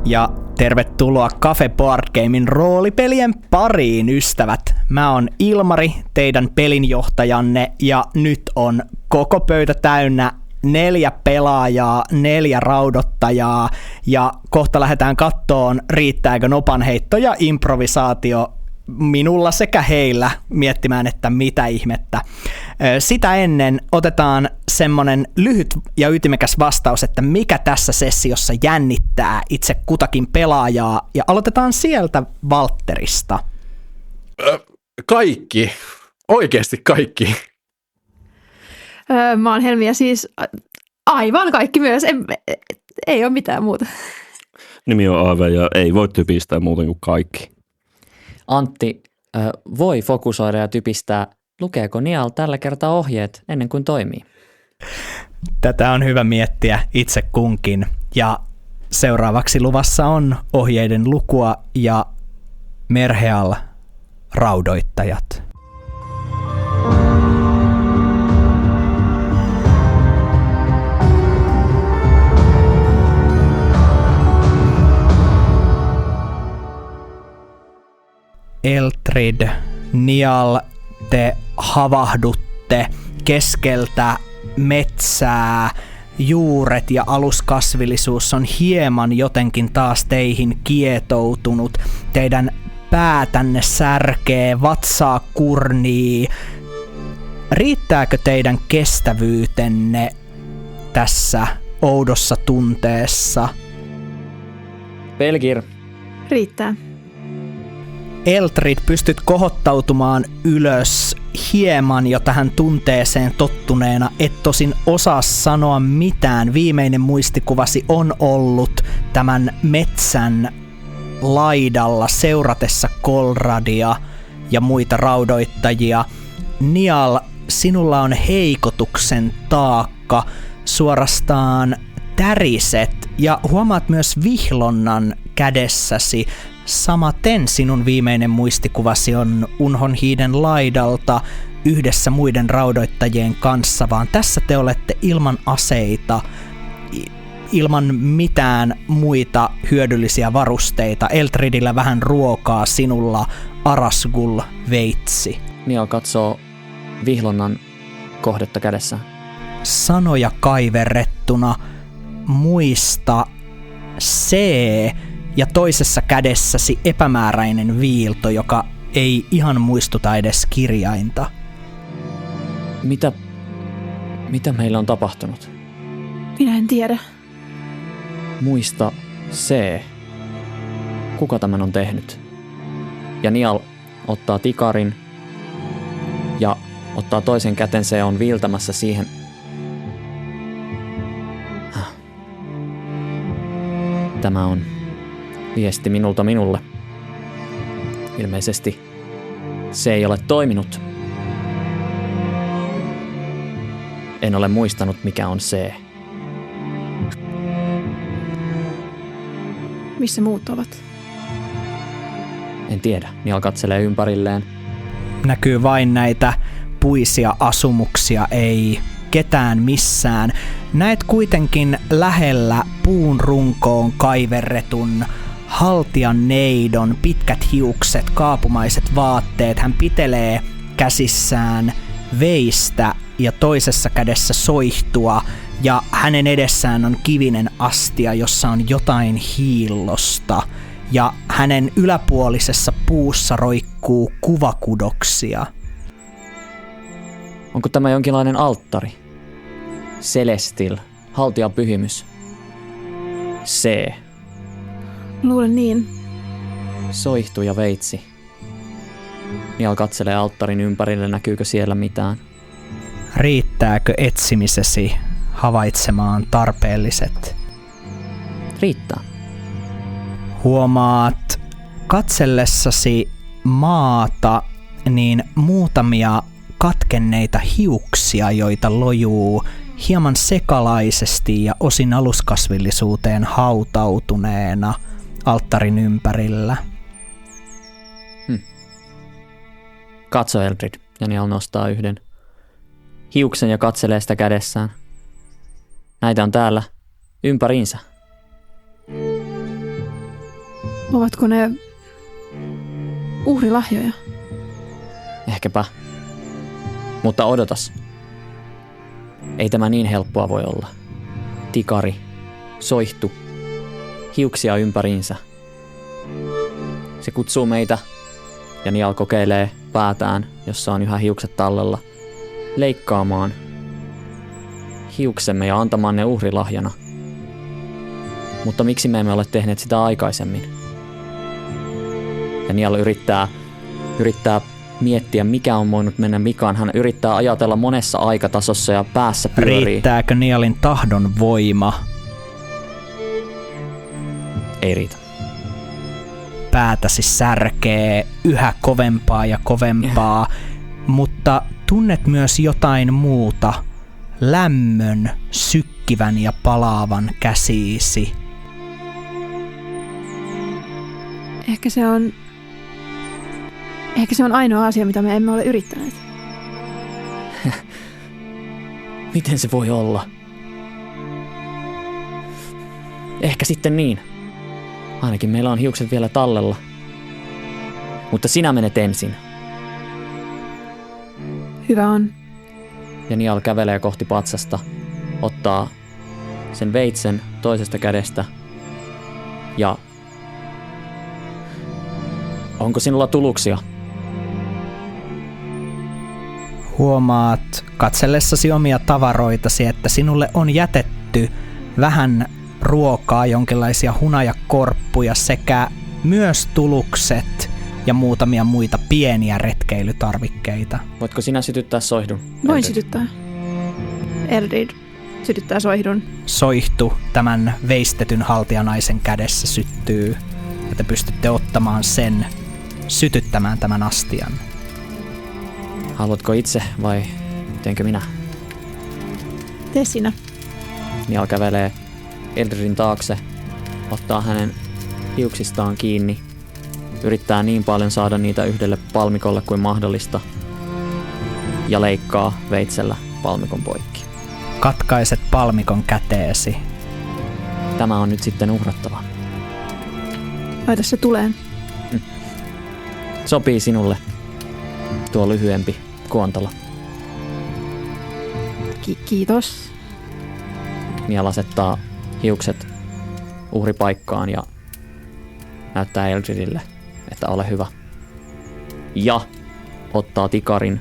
Ja tervetuloa Cafe Board Gamein roolipelien pariin, ystävät. Mä oon Ilmari, teidän pelinjohtajanne, ja nyt on koko pöytä täynnä 4 pelaajaa, 4 raudottajaa, ja kohta lähdetään kattoon, riittääkö nopanheitto ja improvisaatio minulla sekä heillä miettimään, että mitä ihmettä. Sitä ennen otetaan semmonen lyhyt ja ytimekäs vastaus, että mikä tässä sessiossa jännittää itse kutakin pelaajaa, ja aloitetaan sieltä Valtterista. Kaikki. Oikeasti kaikki. Mä oon Helmi ja siis aivan kaikki myös. Ei ole mitään muuta. Nimi on Aave ja ei voi typistää muuten kuin kaikki. Antti voi fokusoida ja typistää, lukeeko Nial tällä kertaa ohjeet ennen kuin toimii. Tätä on hyvä miettiä itse kunkin. Ja seuraavaksi luvassa on ohjeiden lukua ja Merheal raudoittajat. Eltrid, Nial, te havahdutte keskeltä metsää. Juuret ja aluskasvillisuus on hieman jotenkin taas teihin kietoutunut. Teidän päätänne särkee, vatsaa kurnii. Riittääkö teidän kestävyytenne tässä oudossa tunteessa? Pelkir. Riittää. Eltrid, pystyt kohottautumaan ylös hieman jo tähän tunteeseen tottuneena, et tosin osaa sanoa mitään. Viimeinen muistikuvasi on ollut tämän metsän laidalla seuratessa Kolradia ja muita raudoittajia. Nial, sinulla on heikotuksen taakka, suorastaan täriset, ja huomaat myös vihlonnan kädessäsi. Samaten sinun viimeinen muistikuvasi on Unhonhiiden laidalta yhdessä muiden raudoittajien kanssa, vaan tässä te olette ilman aseita, ilman mitään muita hyödyllisiä varusteita. Eltridillä vähän ruokaa, sinulla Arasgul veitsi. Nial katsoo vihlonnan kohdetta kädessä. Sanoja kaiverrettuna, muista C, ja toisessa kädessäsi epämääräinen viilto, joka ei ihan muistuta edes kirjainta. Mitä meillä on tapahtunut? Minä en tiedä. Muista C. Kuka tämän on tehnyt? Ja Nial ottaa tikarin ja ottaa toisen käten, se on viiltämässä siihen. Tämä on viesti minulta minulle. Ilmeisesti se ei ole toiminut. En ole muistanut, mikä on C. Missä muut ovat? En tiedä. Nial katselee ympärilleen. Näkyy vain näitä puisia asumuksia, ei ketään missään. Näet kuitenkin lähellä puun runkoon kaiverretun haltijan neidon, pitkät hiukset, kaapumaiset vaatteet. Hän pitelee käsissään veistä ja toisessa kädessä soihtua, ja hänen edessään on kivinen astia, jossa on jotain hiillosta, ja hänen yläpuolisessa puussa roikkuu kuvakudoksia. Onko tämä jonkinlainen alttari? Celestil, haltijan pyhimys. C. Luulen niin. Soihtu ja veitsi. Nial katselee alttarin ympärille, näkyykö siellä mitään? Riittääkö etsimisesi havaitsemaan tarpeelliset? Riittää. Huomaat katsellessasi maata niin muutamia katkenneita hiuksia, joita lojuu hieman sekalaisesti ja osin aluskasvillisuuteen hautautuneena alttarin ympärillä. Katso, Eldrid. Ja Nial nostaa yhden hiuksen ja katselee sitä kädessään. Näitä on täällä ympäriinsä. Ovatko ne uhrilahjoja? Ehkäpä. Mutta odotas. Ei tämä niin helppoa voi olla. Tikari, soihtu, hiuksia ympäriinsä. Se kutsuu meitä ja Niall kokeilee päätään, jossa on yhä hiukset tallella, leikkaamaan hiuksemme ja antamaan ne uhrilahjana. Mutta miksi me emme ole tehneet sitä aikaisemmin? Ja Niall yrittää miettiä, mikä on voinut mennä vikaan. Hän yrittää ajatella monessa aikatasossa ja päässä pyörii. Riittääkö Niallin tahdon voima? Ei riitä. Päätäsi särkee yhä kovempaa ja kovempaa, mutta tunnet myös jotain muuta. Lämmön sykkivän ja palaavan käsiisi. Ehkä se on ainoa asia, mitä me emme ole yrittäneet. Miten se voi olla? Ehkä sitten niin. Ainakin meillä on hiukset vielä tallella. Mutta sinä menet ensin. Hyvä on. Ja Niall kävelee kohti patsasta, ottaa sen veitsen toisesta kädestä ja... Onko sinulla tuluksia? Huomaat katsellessasi omia tavaroitasi, että sinulle on jätetty vähän ruokaa, jonkinlaisia hunajakorppuja sekä myös tulukset ja muutamia muita pieniä retkeilytarvikkeita. Voitko sinä sytyttää soihdun? Voin sytyttää. Eldrid sytyttää soihdun. Soihtu tämän veistetyn haltijanaisen kädessä syttyy, ja te pystytte ottamaan sen, sytyttämään tämän astian. Haluatko itse vai teenkö minä? Tee sinä. Niall kävelee Eldridin taakse, ottaa hänen hiuksistaan kiinni, yrittää niin paljon saada niitä yhdelle palmikolle kuin mahdollista ja leikkaa veitsellä palmikon poikki. Katkaiset palmikon käteesi. Tämä on nyt sitten uhrattava. Laita se tuleen. Sopii sinulle tuo lyhyempi kuontalo. Kiitos. Niall asettaa hiukset uhripaikkaan ja näyttää Eldridille, että ole hyvä. Ja ottaa tikarin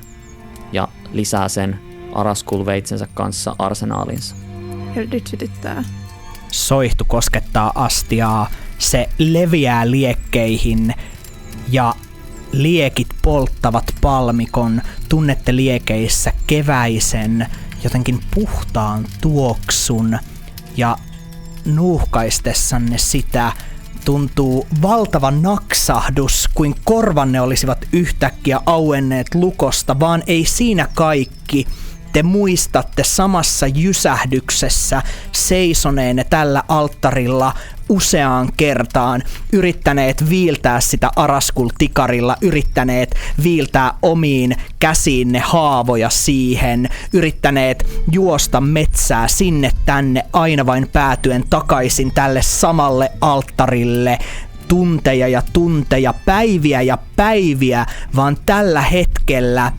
ja lisää sen Araskul-veitsensä kanssa arsenaalinsa. Eldrid sytyttää. Soihtu koskettaa astiaa, se leviää liekkeihin ja liekit polttavat palmikon. Tunnette liekeissä keväisen, jotenkin puhtaan tuoksun ja nuuhkaistessanne sitä tuntuu valtava naksahdus, kuin korvanne olisivat yhtäkkiä auenneet lukosta, vaan ei siinä kaikki. Te muistatte samassa jysähdyksessä seisoneenne tällä alttarilla useaan kertaan, yrittäneet viiltää sitä Araskul-tikarilla, yrittäneet viiltää omiin käsiinne haavoja siihen, yrittäneet juosta metsää sinne tänne, aina vain päätyen takaisin tälle samalle alttarille, tunteja ja tunteja, päiviä ja päiviä, vaan tällä hetkellä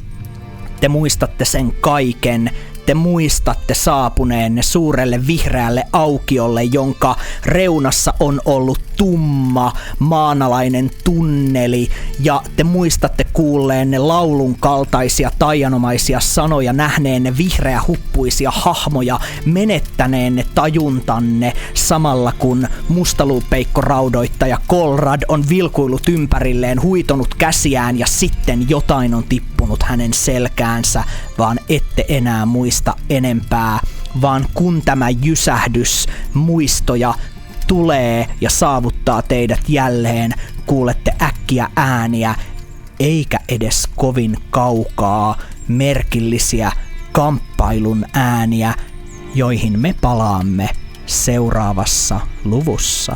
te muistatte sen kaiken. Te muistatte saapuneenne suurelle vihreälle aukiolle, jonka reunassa on ollut tumma maanalainen tunneli, ja te muistatte kuulleenne laulun kaltaisia taianomaisia sanoja, nähneenne vihreä huppuisia hahmoja, menettäneenne tajuntanne samalla kun mustaluupeikko raudoittaja Kolrad on vilkuillut ympärilleen, huitonut käsiään ja sitten jotain on tippunut hänen selkäänsä, vaan ette enää muista enempää, vaan kun tämä jysähdys muistoja tulee ja saavuttaa teidät jälleen, kuulette äkkiä ääniä, eikä edes kovin kaukaa, merkillisiä kamppailun ääniä, joihin me palaamme seuraavassa luvussa.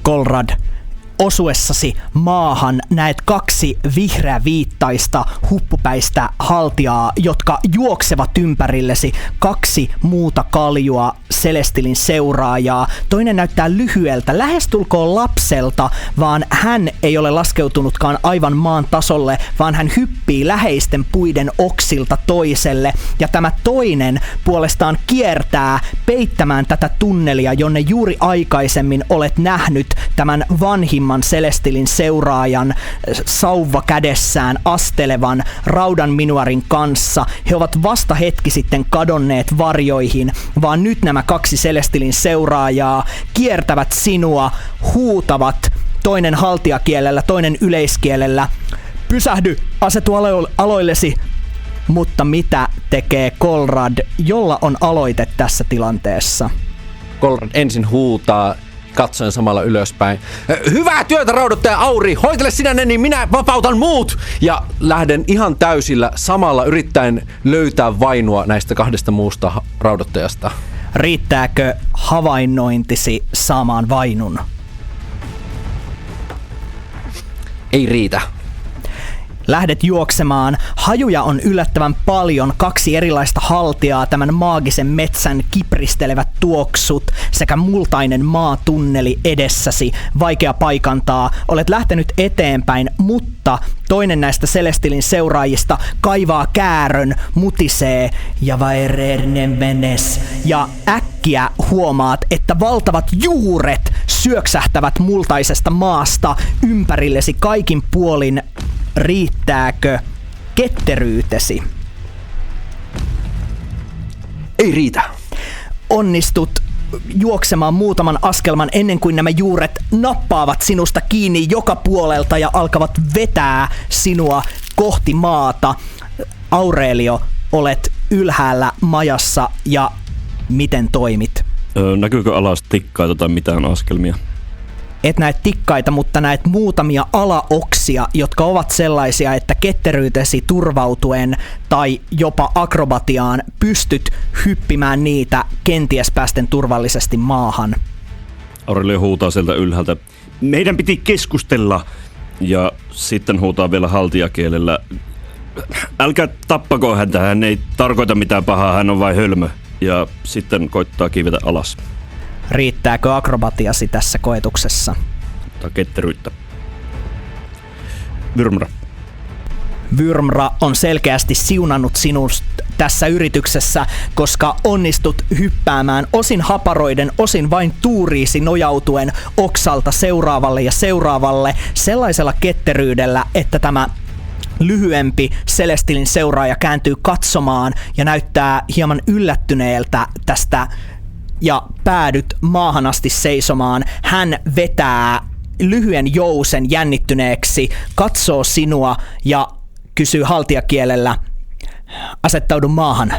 Kolrad, osuessasi maahan näet 2 vihreäviittaista huppupäistä haltijaa, jotka juoksevat ympärillesi, 2 muuta kaljua Celestilin seuraajaa. Toinen näyttää lyhyeltä, lähestulkoon lapselta, vaan hän ei ole laskeutunutkaan aivan maan tasolle, vaan hän hyppii läheisten puiden oksilta toiselle. Ja tämä toinen puolestaan kiertää peittämään tätä tunnelia, jonne juuri aikaisemmin olet nähnyt tämän vanhimman Celestilin seuraajan sauva kädessään astelevan raudan minuarin kanssa. He ovat vasta hetki sitten kadonneet varjoihin, vaan nyt nämä 2 Celestilin seuraajaa kiertävät sinua, huutavat, toinen haltijakielellä, toinen yleiskielellä: pysähdy, asetu aloillesi. Mutta mitä tekee Kolrad, jolla on aloite tässä tilanteessa? Kolrad ensin huutaa, katsoen samalla ylöspäin: hyvää työtä, raudoittaja Auri! Hoitele sinä ne, niin minä vapautan muut! Ja lähden ihan täysillä samalla yrittäen löytää vainua näistä 2 muusta raudottajasta. Riittääkö havainnointisi saamaan vainun? Ei riitä. Lähdet juoksemaan. Hajuja on yllättävän paljon. 2 erilaista haltijaa, tämän maagisen metsän kipristelevät tuoksut sekä multainen maatunneli edessäsi. Vaikea paikantaa. Olet lähtenyt eteenpäin, mutta toinen näistä Celestilin seuraajista kaivaa käärön, mutisee ja vaereernemenes. Ja äkkiä huomaat, että valtavat juuret syöksähtävät multaisesta maasta ympärillesi kaikin puolin. Riittääkö ketteryytesi? Ei riitä. Onnistut juoksemaan muutaman askelman ennen kuin nämä juuret nappaavat sinusta kiinni joka puolelta ja alkavat vetää sinua kohti maata. Aurelio, olet ylhäällä majassa ja miten toimit? Näkyykö alas tikkaita tai mitään askelmia? Et näe tikkaita, mutta näet muutamia alaoksia, jotka ovat sellaisia, että ketteryytesi turvautuen tai jopa akrobatiaan pystyt hyppimään niitä kenties päästen turvallisesti maahan. Aurelio huutaa sieltä ylhäältä: meidän piti keskustella. Ja sitten huutaa vielä haltijakielellä: älkää tappako häntä, hän ei tarkoita mitään pahaa, hän on vain hölmö. Ja sitten koittaa kiivetä alas. Riittääkö akrobatiasi tässä koetuksessa? Tai ketteryyttä. Vyrmra. Vyrmra on selkeästi siunannut sinusta tässä yrityksessä, koska onnistut hyppäämään osin haparoiden, osin vain tuuriisi nojautuen oksalta seuraavalle ja seuraavalle sellaisella ketteryydellä, että tämä lyhyempi Celestilin seuraaja kääntyy katsomaan ja näyttää hieman yllättyneeltä tästä ja päädyt maahan asti seisomaan. Hän vetää lyhyen jousen jännittyneeksi, katsoo sinua ja kysyy haltijakielellä: asettaudu maahan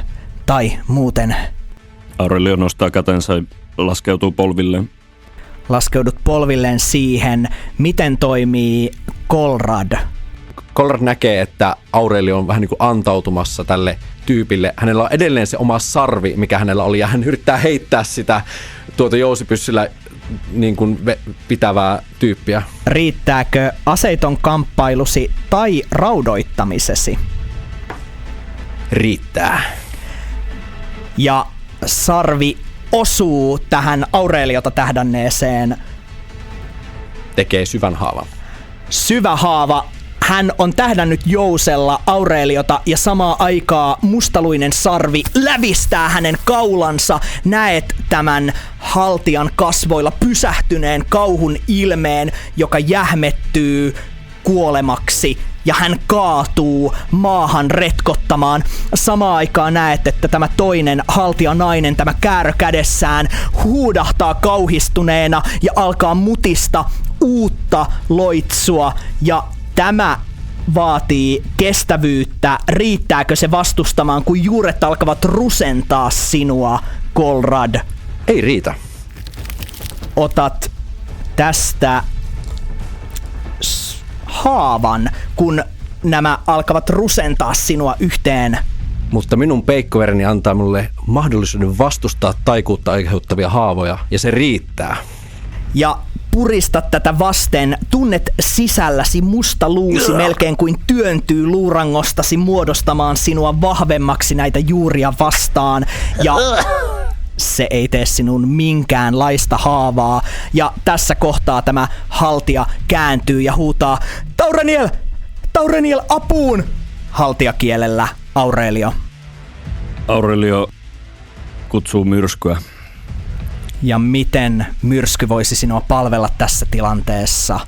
tai muuten. Aurelio nostaa kätensä ja laskeutuu polvilleen. Laskeudut polvilleen siihen. Miten toimii Kolrad? Kolrad näkee, että Aurelio on vähän niin kuin antautumassa tälle tyypille. Hänellä on edelleen se oma sarvi, mikä hänellä oli, ja hän yrittää heittää sitä jousipyssyllä niin kuin pitävää tyyppiä. Riittääkö aseiton kamppailusi tai raudoittamisesi? Riittää. Ja sarvi osuu tähän Aureliota tähdänneeseen. Tekee syvän haavan. Syvä haava. Hän on tähdännyt jousella Aureliota ja samaa aikaa mustaluinen sarvi lävistää hänen kaulansa. Näet tämän haltijan kasvoilla pysähtyneen kauhun ilmeen, joka jähmettyy kuolemaksi ja hän kaatuu maahan retkottamaan. Samaan aikaan näet, että tämä toinen haltijanainen, tämä käärö kädessään, huudahtaa kauhistuneena ja alkaa mutista uutta loitsua ja tämä vaatii kestävyyttä. Riittääkö se vastustamaan, kun juuret alkavat rusentaa sinua, Kolrad? Ei riitä. Otat tästä haavan, kun nämä alkavat rusentaa sinua yhteen. Mutta minun peikkovereni antaa minulle mahdollisuuden vastustaa taikuutta aiheuttavia haavoja, ja se riittää. Ja puristat tätä vasten, tunnet sisälläsi musta luusi melkein kuin työntyy luurangostasi muodostamaan sinua vahvemmaksi näitä juuria vastaan. Ja se ei tee sinun minkäänlaista haavaa. Ja tässä kohtaa tämä haltija kääntyy ja huutaa, Tauraniel! Tauraniel, apuun! Haltijakielellä Aurelio. Aurelio kutsuu myrskyä. Ja miten myrsky voisi sinua palvella tässä tilanteessa?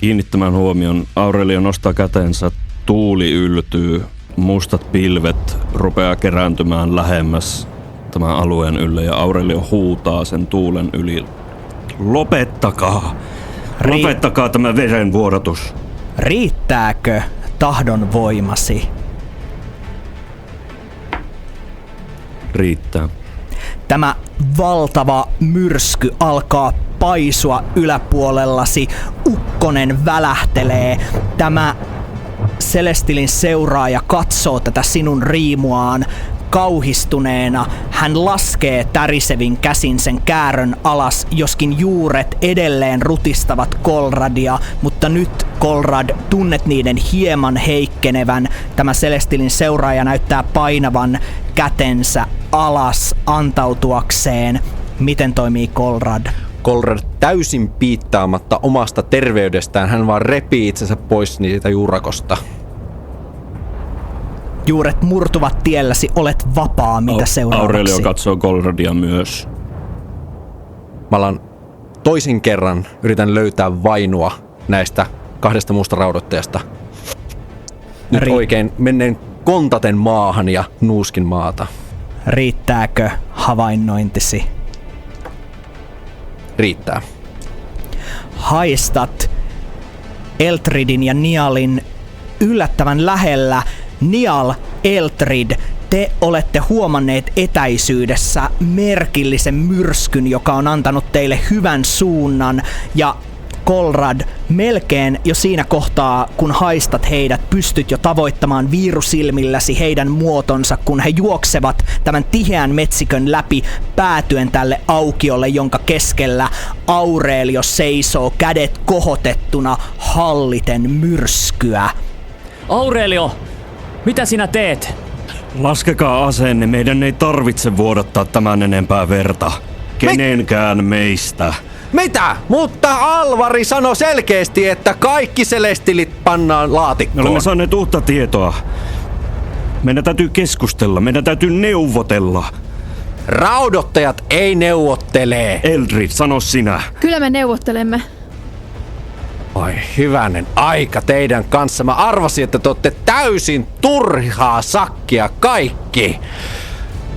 Kiinnittämään huomion, Aurelio nostaa kätensä, tuuli yltyy, mustat pilvet rupeaa kerääntymään lähemmäs tämän alueen ylle ja Aurelio huutaa sen tuulen yli. Lopettakaa! Lopettakaa tämä verenvuodatus! Riittääkö tahdon voimasi? Riittää. Tämä valtava myrsky alkaa paisua yläpuolellasi. Ukkonen välähtelee. Tämä Celestilin seuraaja katsoo tätä sinun riimuaan. Kauhistuneena hän laskee tärisevin käsin sen käärön alas, joskin juuret edelleen rutistavat Kolradia, mutta nyt Kolrad, tunnet niiden hieman heikkenevän. Tämä Celestilin seuraaja näyttää painavan kätensä alas antautuakseen. Miten toimii Kolrad? Kolrad täysin piittaamatta omasta terveydestään, hän vaan repii itsensä pois niitä juurakosta. Juuret murtuvat tielläsi, olet vapaa, mitä seuraavaksi? Aurelio katsoo Kolradia myös. Mä alan toisin kerran yritän löytää vainua näistä 2 muusta raudotteesta. Nyt oikein menneen kontaten maahan ja nuuskin maata. Riittääkö havainnointisi? Riittää. Haistat Eltridin ja Nialin yllättävän lähellä. Nial, Eltrid, te olette huomanneet etäisyydessä merkillisen myrskyn, joka on antanut teille hyvän suunnan, ja Kolrad, melkein jo siinä kohtaa, kun haistat heidät, pystyt jo tavoittamaan viirusilmilläsi heidän muotonsa, kun he juoksevat tämän tiheän metsikön läpi päätyen tälle aukiolle, jonka keskellä Aurelio seisoo kädet kohotettuna halliten myrskyä. Aurelio, mitä sinä teet? Laskekaa aseenne, meidän ei tarvitse vuodattaa tämän enempää verta. Kenenkään meistä. Mitä? Mutta Alvari sanoi selkeästi, että kaikki Celestilit pannaan Me laatikkoon. olemme saaneet uutta tietoa. Meidän täytyy keskustella, meidän täytyy neuvotella. Raudottajat ei neuvottele. Eldrid, sano sinä. Kyllä me neuvottelemme. Oi hyvänen aika teidän kanssa. Mä arvasin, että te olette täysin turhaa sakkia kaikki.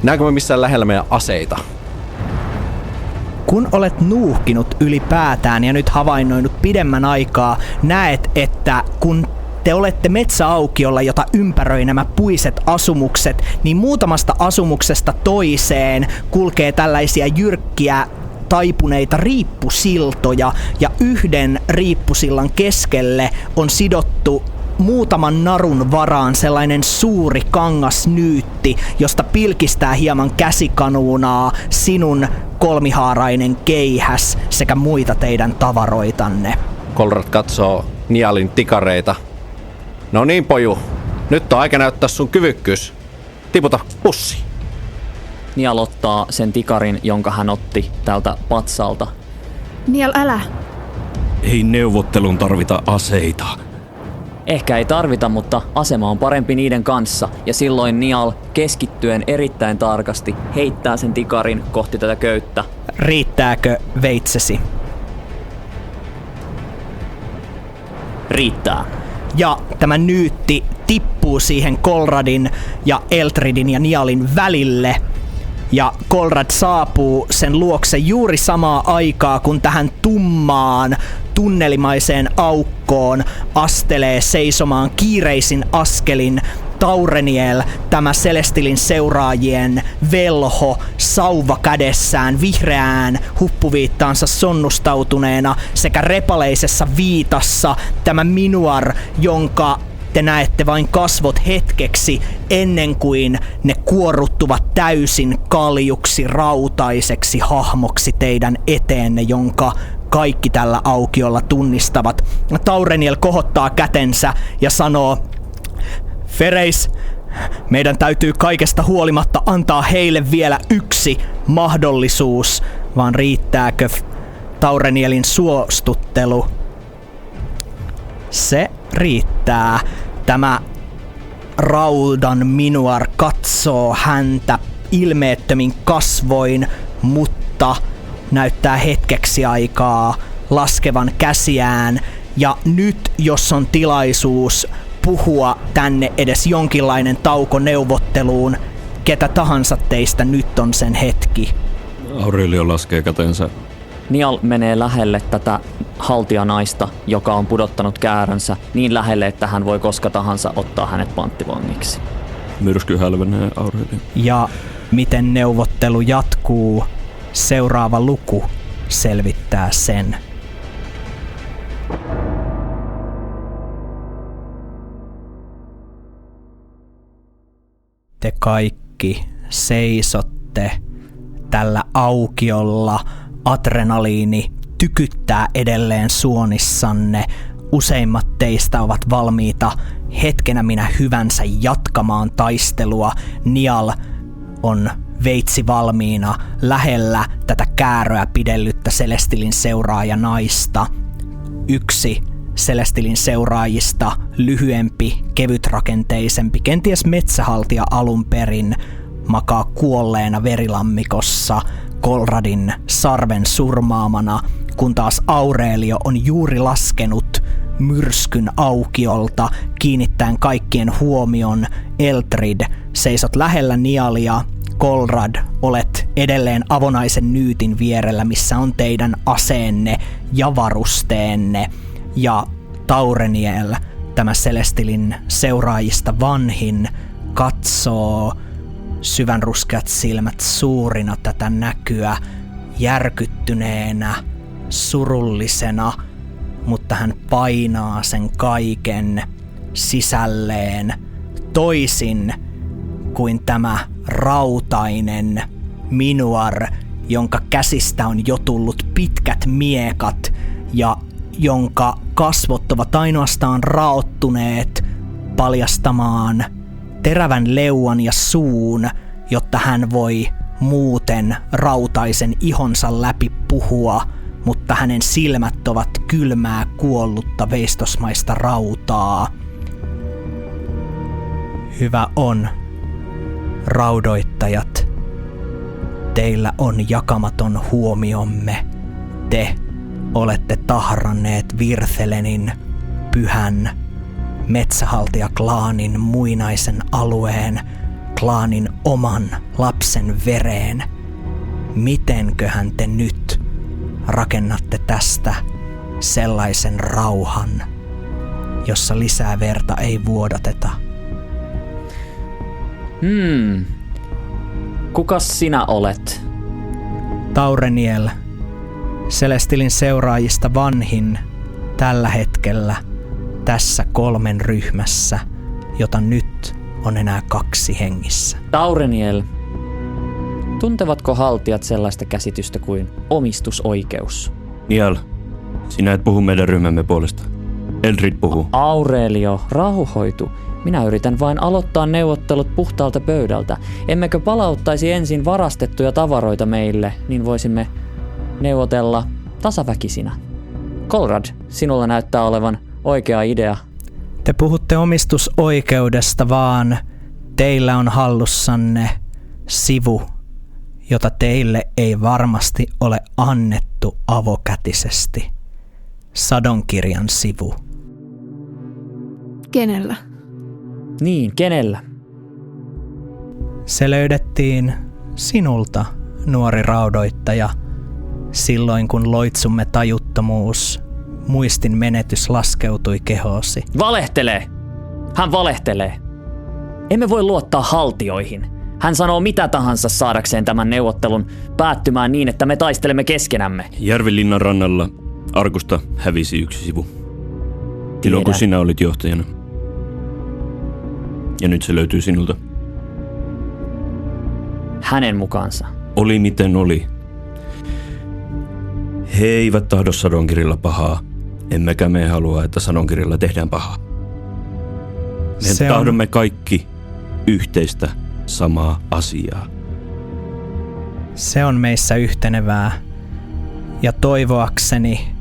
Näenkö mä missään lähellä meidän aseita? Kun olet nuuhkinut ylipäätään ja nyt havainnoinut pidemmän aikaa, näet, että kun te olette metsäaukiolla, jota ympäröi nämä puiset asumukset, niin muutamasta asumuksesta toiseen kulkee tällaisia jyrkkiä taipuneita riippusiltoja, ja yhden riippusillan keskelle on sidottu muutaman narun varaan sellainen suuri kangasnyytti, josta pilkistää hieman käsikanuunaa sinun kolmihaarainen keihäs sekä muita teidän tavaroitanne. Kolrad katsoo Nialin tikareita. No niin poju, nyt on aika näyttää sun kyvykkyys. Tiputa pussi. Nial ottaa sen tikarin, jonka hän otti tältä patsalta. Niel, älä. Ei neuvottelun tarvita aseita. Ehkä ei tarvita, mutta asema on parempi niiden kanssa. Ja silloin Nial keskittyen erittäin tarkasti heittää sen tikarin kohti tätä köyttä. Riittääkö veitsesi? Riittää. Ja tämä nyytti tippuu siihen Kolradin ja Eltridin ja Nialin välille. Ja Kolrad saapuu sen luokse juuri samaa aikaa, kun tähän tummaan tunnelimaiseen aukkoon astelee seisomaan kiireisin askelin Tauraniel, tämä Celestilin seuraajien velho, sauva kädessään, vihreään huppuviittaansa sonnustautuneena, sekä repaleisessa viitassa tämä Minuar, jonka te näette vain kasvot hetkeksi ennen kuin ne kuorruttuvat täysin kaljuksi rautaiseksi hahmoksi teidän eteenne, jonka kaikki tällä aukiolla tunnistavat. Taureniel kohottaa kätensä ja sanoo, Fereis, meidän täytyy kaikesta huolimatta antaa heille vielä yksi mahdollisuus, vaan riittääkö Taurenielin suostuttelu? Se riittää. Tämä raudan Minuar katsoo häntä ilmeettömin kasvoin, mutta näyttää hetkeksi aikaa laskevan käsiään. Ja nyt, jos on tilaisuus puhua tänne edes jonkinlainen tauko neuvotteluun, ketä tahansa teistä nyt on sen hetki. Aurelio laskee kätensä. Nial menee lähelle tätä haltijanaista, joka on pudottanut kääränsä niin lähelle, että hän voi koska tahansa ottaa hänet panttivangiksi. Myrsky hälvenee Aurelio. Ja miten neuvottelu jatkuu, seuraava luku selvittää sen. Te kaikki seisotte tällä aukiolla. Adrenaliini tykyttää edelleen suonissanne. Useimmat teistä ovat valmiita hetkenä minä hyvänsä jatkamaan taistelua. Nial on veitsi valmiina lähellä tätä kääröä pidellyttä Celestilin seuraajanaista. Yksi Celestilin seuraajista, lyhyempi, kevytrakenteisempi, kenties metsähaltija alun perin, makaa kuolleena verilammikossa Kolradin sarven surmaamana, kun taas Aurelio on juuri laskenut myrskyn aukiolta kiinnittäen kaikkien huomion. Eltrid, seisot lähellä Nialia. Kolrad, olet edelleen avonaisen nyytin vierellä, missä on teidän aseenne ja varusteenne. Ja Taureniel, tämä Celestilin seuraajista vanhin, katsoo syvänruskeat silmät suurina tätä näkyä, järkyttyneenä, surullisena, mutta hän painaa sen kaiken sisälleen, toisin kuin tämä rautainen Minuar, jonka käsistä on jo tullut pitkät miekat ja jonka kasvot ovat ainoastaan raottuneet paljastamaan terävän leuan ja suun, jotta hän voi muuten rautaisen ihonsa läpi puhua, mutta hänen silmät ovat kylmää kuollutta veistosmaista rautaa. Hyvä on, raudoittajat, teillä on jakamaton huomiomme. Te olette tahranneet Virthelenin pyhän metsähaltijaklaanin muinaisen alueen, klaanin oman lapsen vereen. Mitenköhän te nyt rakennatte tästä sellaisen rauhan, jossa lisää verta ei vuodateta? Kukas sinä olet? Taureniel, Celestilin seuraajista vanhin, tällä hetkellä tässä 3 ryhmässä, jota nyt on enää 2 hengissä. Taureniel, tuntevatko haltijat sellaista käsitystä kuin omistusoikeus? Nial, sinä et puhu meidän ryhmämme puolesta. Eldrid puhuu. Aurelio, rauhoitu. Minä yritän vain aloittaa neuvottelut puhtaalta pöydältä. Emmekö palauttaisi ensin varastettuja tavaroita meille, niin voisimme neuvotella tasaväkisinä. Kolrad, sinulla näyttää olevan oikea idea. Te puhutte omistusoikeudesta, vaan teillä on hallussanne sivu, jota teille ei varmasti ole annettu avokätisesti. Sadonkirjan sivu. Kenellä? Niin, kenellä? Se löydettiin sinulta, nuori raudoittaja, silloin kun loitsumme tajuttomuus, muistin menetys laskeutui kehoosi. Valehtelee! Hän valehtelee. Emme voi luottaa haltioihin. Hän sanoo mitä tahansa saadakseen tämän neuvottelun päättymään niin, että me taistelemme keskenämme. Järvilinnan rannalla arkusta hävisi yksi sivu. Silloin kun sinä olit johtajana. Ja nyt se löytyy sinulta. Hänen mukaansa. Oli miten oli. He eivät tahdo Sadonkirilla pahaa, emmekä me halua, että Sadonkirilla tehdään pahaa. Me tahdomme kaikki yhteistä samaa asiaa. Se on meissä yhtenevää, ja toivoakseni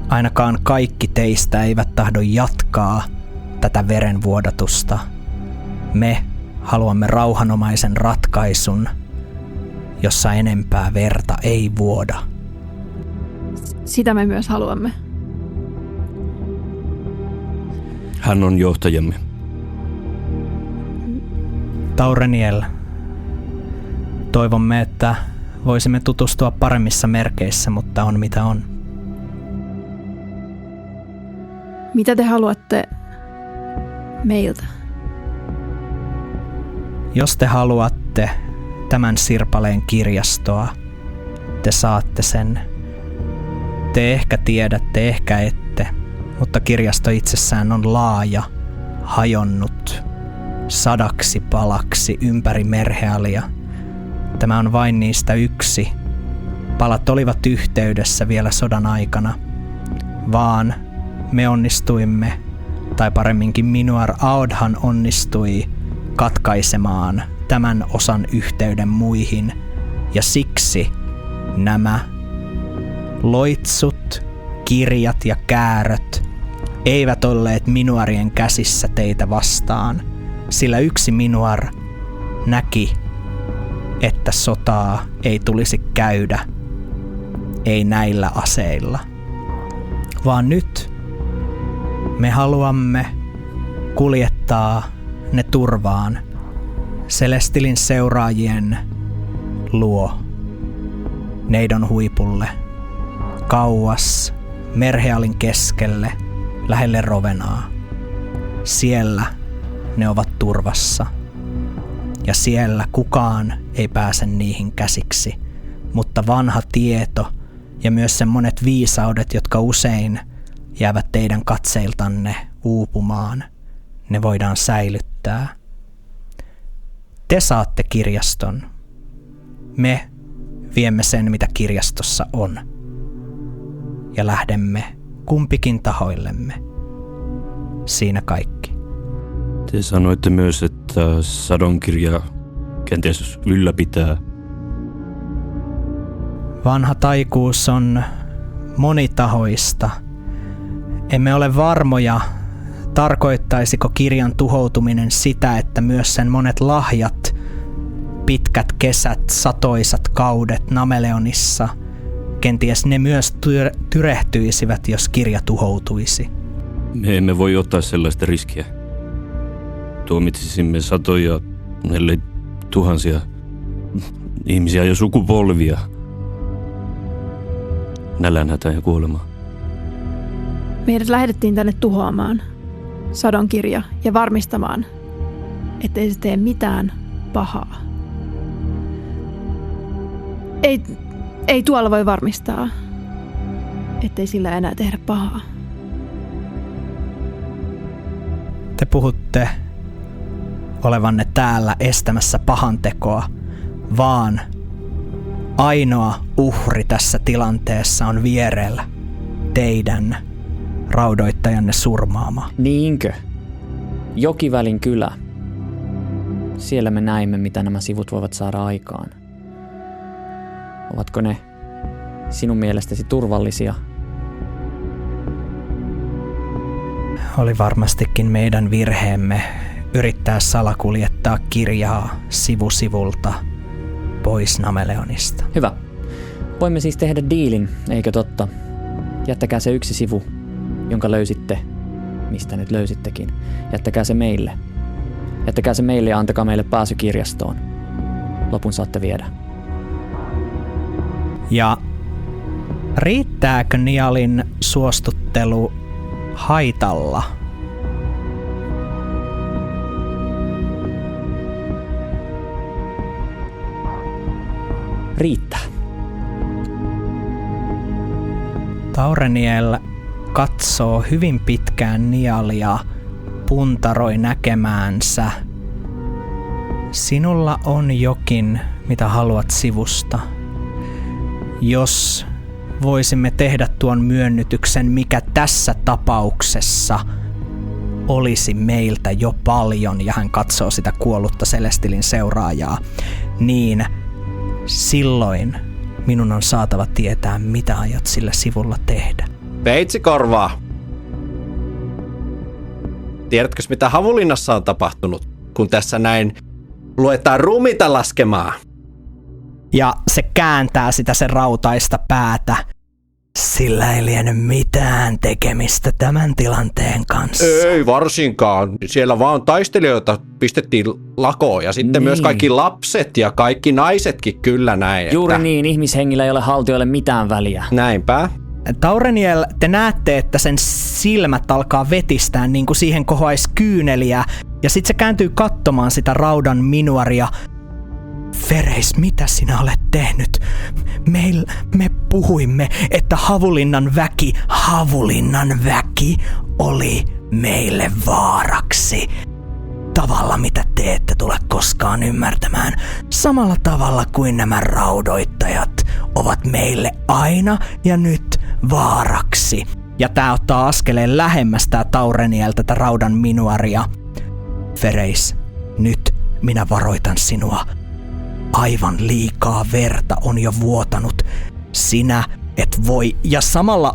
ainakaan kaikki teistä eivät tahdo jatkaa tätä verenvuodatusta. Me haluamme rauhanomaisen ratkaisun, jossa enempää verta ei vuoda. Sitä me myös haluamme. Hän on johtajamme. Taureniel, toivomme, että voisimme tutustua paremmissa merkeissä, mutta on mitä on. Mitä te haluatte meiltä? Jos te haluatte tämän sirpaleen kirjastoa, te saatte sen. Te ehkä tiedätte, ehkä ette, mutta kirjasto itsessään on laaja, hajonnut, 100 palaksi ympäri Merhealia. Tämä on vain niistä yksi. Palat olivat yhteydessä vielä sodan aikana, vaan me onnistuimme, tai paremminkin Minuar Aodhan onnistui katkaisemaan tämän osan yhteyden muihin, ja siksi nämä loitsut, kirjat ja kääröt eivät olleet Minuarien käsissä teitä vastaan, sillä yksi Minuar näki, että sotaa ei tulisi käydä, ei näillä aseilla, vaan nyt me haluamme kuljettaa ne turvaan Celestilin seuraajien luo, neidon huipulle, kauas Merhealin keskelle, lähelle Rovenaa. Siellä ne ovat turvassa, ja siellä kukaan ei pääse niihin käsiksi, mutta vanha tieto ja myös semmonet viisaudet, jotka usein jäävät teidän katseiltanne uupumaan, ne voidaan säilyttää. Te saatte kirjaston. Me viemme sen, mitä kirjastossa on. Ja lähdemme kumpikin tahoillemme. Siinä kaikki. Te sanoitte myös, että Sadonkirja kenties ylläpitää. Vanha taikuus on monitahoista. Emme ole varmoja, tarkoittaisiko kirjan tuhoutuminen sitä, että myös sen monet lahjat, pitkät kesät, satoisat kaudet Nameleonissa, kenties ne myös tyrehtyisivät, jos kirja tuhoutuisi. Me emme voi ottaa sellaista riskiä. Tuomitsisimme satoja, ellei tuhansia ihmisiä ja sukupolvia nälänhätään ja kuolemaan. Meidät lähetettiin tänne tuhoamaan Sadonkirja ja varmistamaan, ettei se tee mitään pahaa. Ei tuolla voi varmistaa, ettei sillä enää tehdä pahaa. Te puhutte olevanne täällä estämässä pahantekoa, vaan ainoa uhri tässä tilanteessa on vierellä teidän raudoittajanne surmaama. Niinkö? Jokivälin kylä. Siellä me näimme, mitä nämä sivut voivat saada aikaan. Ovatko ne sinun mielestäsi turvallisia? Oli varmastikin meidän virheemme yrittää salakuljettaa kirjaa sivu sivulta pois Nameleonista. Hyvä. Voimme siis tehdä diilin, eikö totta? Jättäkää se yksi sivu, jonka löysitte, mistä nyt löysittekin. Jättäkää se meille. Jättäkää se meille ja antakaa meille pääsy kirjastoon. Lopun saatte viedä. Ja riittääkö Nialin suostuttelu haitalla? Riittää. Taureniel katsoo hyvin pitkään Nialia, puntaroi näkemäänsä. Sinulla on jokin, mitä haluat sivusta. Jos voisimme tehdä tuon myönnytyksen, mikä tässä tapauksessa olisi meiltä jo paljon, ja hän katsoo sitä kuollutta Celestilin seuraajaa, niin silloin minun on saatava tietää, mitä aiot sillä sivulla tehdä. Veitsikorvaa. Tiedätkö, mitä Havulinnassa on tapahtunut, kun tässä näin luetaan rumita laskemaan? Ja se kääntää sitä sen rautaista päätä. Sillä ei liene mitään tekemistä tämän tilanteen kanssa. Ei varsinkaan. Siellä vaan taistelijoita pistettiin lakoon ja sitten myös kaikki lapset ja kaikki naisetkin kyllä näin. Juuri niin, ihmishengillä ei ole haltijoille mitään väliä. Näinpä. Taureniel, te näette, että sen silmät alkaa vetistää niin kuin siihen kohoaisi kyyneliä. Ja sit se kääntyy katsomaan sitä raudan minuaria. Fereis, mitä sinä olet tehnyt? Me puhuimme, että Havulinnan väki oli meille vaaraksi. Tavalla, mitä te ette tule koskaan ymmärtämään. Samalla tavalla kuin nämä raudoittajat ovat meille aina ja nyt vaaraksi. Ja tää ottaa askeleen lähemmäs tää Taureniel tätä raudan minuaria. Fereis, nyt minä varoitan sinua. Aivan liikaa verta on jo vuotanut. Sinä et voi. Ja samalla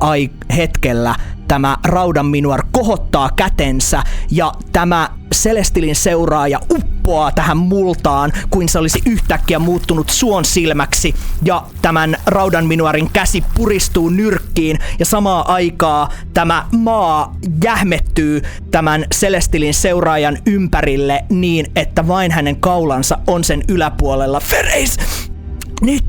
hetkellä tämä raudan minuar kohottaa kätensä ja tämä Celestilin seuraaja uppoaa tähän multaan, kuin se olisi yhtäkkiä muuttunut suon silmäksi. Ja tämän raudan minuarin käsi puristuu nyrkkiin ja samaa aikaa tämä maa jähmettyy tämän Celestilin seuraajan ympärille niin, että vain hänen kaulansa on sen yläpuolella. Fereis! Nyt,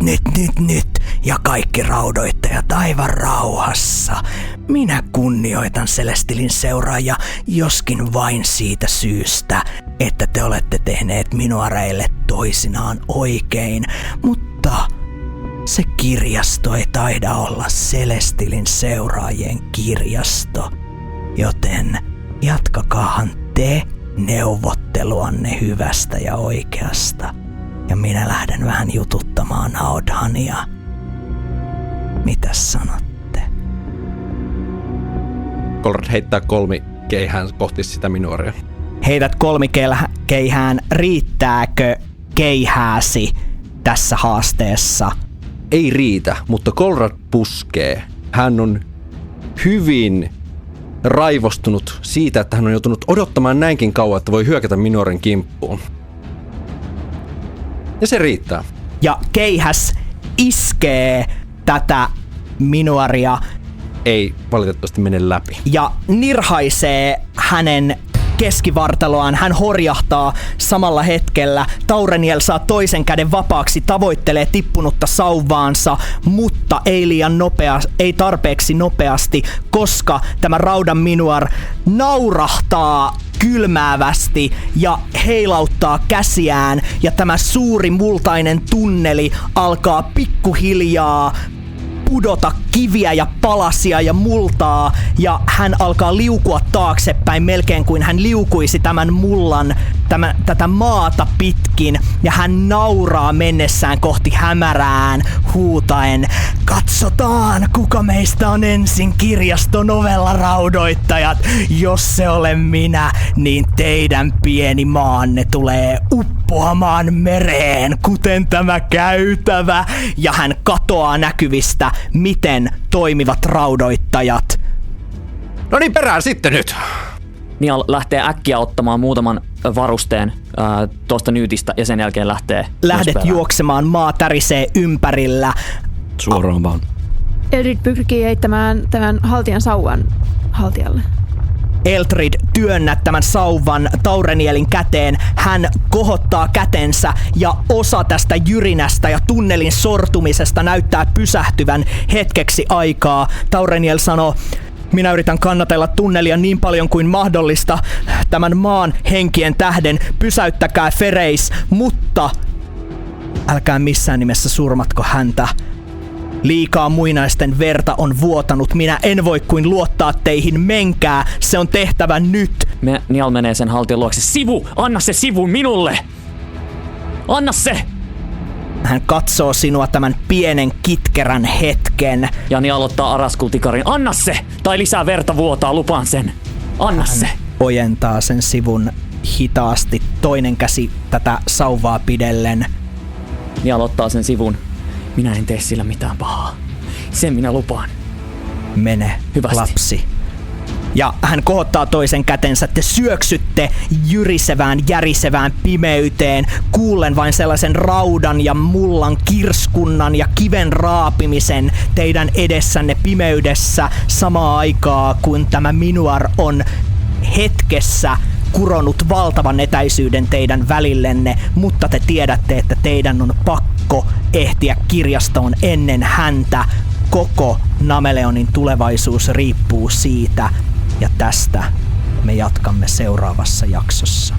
ja kaikki raudoittajat aivan rauhassa. Minä kunnioitan Celestilin seuraajia, joskin vain siitä syystä, että te olette tehneet minuareille toisinaan oikein, mutta se kirjasto ei taida olla Celestilin seuraajien kirjasto, joten jatkakaahan te neuvotteluanne hyvästä ja oikeasta. Ja minä lähden vähän jututtamaan Aodhania. Mitäs sanotte? Golrad heittää kolmikeihään kohti sitä minuaria. Heität kolmikeihään. Riittääkö keihääsi tässä haasteessa? Ei riitä, mutta Golrad puskee. Hän on hyvin raivostunut siitä, että hän on joutunut odottamaan näinkin kauan, että voi hyökätä minuarin kimppuun. Ja se riittää. Ja keihäs iskee tätä minuaria. Ei valitettavasti mene läpi. Ja nirhaisee hänen keskivartaloaan. Hän horjahtaa samalla hetkellä. Taureniel saa toisen käden vapaaksi, tavoittelee tippunutta sauvaansa, mutta ei tarpeeksi nopeasti, koska tämä raudan minuar naurahtaa kylmäävästi ja heilauttaa käsiään, ja tämä suuri multainen tunneli alkaa pikkuhiljaa pudota kiviä ja palasia ja multaa, ja hän alkaa liukua taaksepäin melkein kuin hän liukuisi tämän mullan, tätä maata pitkin, ja hän nauraa mennessään kohti hämärään huutaen: katsotaan, kuka meistä on ensin kirjaston ovella, raudoittajat. Jos se olen minä, niin teidän pieni maanne tulee uppoamaan mereen, kuten tämä käytävä. Ja hän katoaa näkyvistä, miten toimivat raudoittajat. No niin, perään sitten nyt! Niall lähtee äkkiä ottamaan muutaman varusteen tuosta nyytistä ja sen jälkeen Lähdet juoksemaan, maa tärisee ympärillä. Suoraan vaan. Eldrid pyrkii heittämään tämän haltijan sauvan haltijalle. Eldrid työnnät tämän sauvan Taurenielin käteen. Hän kohottaa kätensä ja osa tästä jyrinästä ja tunnelin sortumisesta näyttää pysähtyvän hetkeksi aikaa. Taureniel sanoo: minä yritän kannatella tunnelia niin paljon kuin mahdollista tämän maan henkien tähden. Pysäyttäkää Fereis, mutta älkää missään nimessä surmatko häntä. Liikaa muinaisten verta on vuotanut. Minä en voi kuin luottaa teihin. Menkää, se on tehtävä nyt. Niall menee sen haltijan luokse. Sivu! Anna se sivu minulle! Anna se! Hän katsoo sinua tämän pienen kitkerän hetken. Jani aloittaa Araskultikarin. Anna se! Tai lisää verta vuotaa, lupaan sen. Anna se! Ojentaa sen sivun hitaasti, toinen käsi tätä sauvaa pidellen. Ja aloittaa sen sivun. Minä en tee sillä mitään pahaa. Sen minä lupaan. Mene, Hyvästi. lapsi. Ja hän kohottaa toisen kätensä. Te syöksytte jyrisevään, järisevään pimeyteen, kuullen vain sellaisen raudan ja mullan kirskunnan ja kiven raapimisen teidän edessänne pimeydessä samaan aikaa, kun tämä Minuar on hetkessä kuronut valtavan etäisyyden teidän välillenne, mutta te tiedätte, että teidän on pakko ehtiä kirjastoon ennen häntä. Koko Nameleonin tulevaisuus riippuu siitä, ja tästä me jatkamme seuraavassa jaksossa.